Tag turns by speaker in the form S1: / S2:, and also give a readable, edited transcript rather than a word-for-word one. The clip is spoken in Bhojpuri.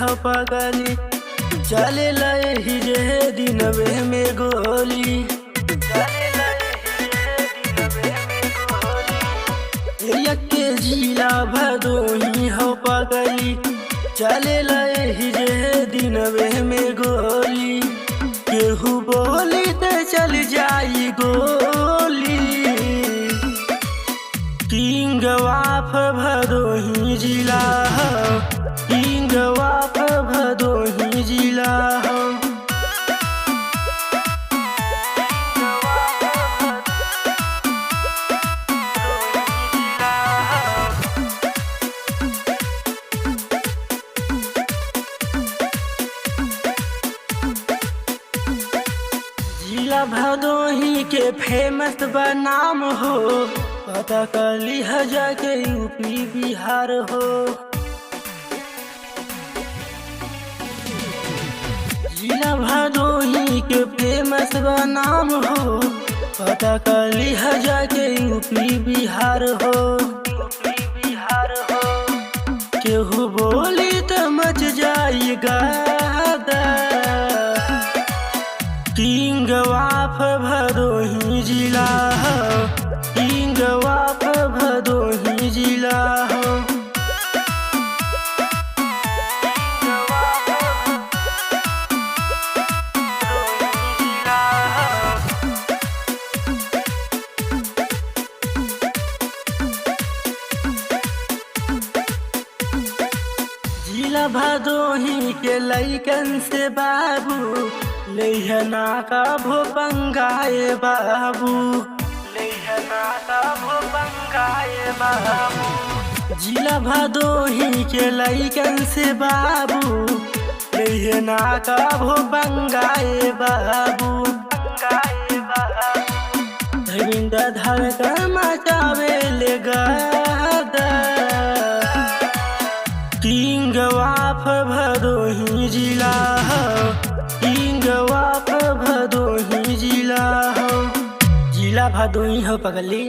S1: हो पगली, चले लही रे दिनवे में गोली। के जिला भदोही हो पगली, चले लही रे दिनवे में गोली। केहू बोली तो चल जाई गोली। किंग ऑफ भदोही जिला हो, किंग ऑफ भदोही जिला हो। जिला भदोही के फेमस बनाम हो, पता कर लिहा जाके यूपी बिहार हो। जिला भदोही के फेमस बनाम हो, पता कर लिहा जाके यूपी बिहार हो। केहू बोली तो मच जाएगा। किंग ऑफ भदोही जिला हो, किंग ऑफ भदोही जिला हो। जिला भदोही के लइकन से बाबू लेहना का भोपंगाए बाबू, लेहना का भोपंगाए बाबू। जिला भदोही के लइकन से बाबू लेहना का भोपंगाए बाबू। धर्मिंदा धड़कन मचावे ले गादा। किंग ऑफ भदोही जिला हो, किंग ऑफ भदोही जिला हो। जिला भदोही हो पगली।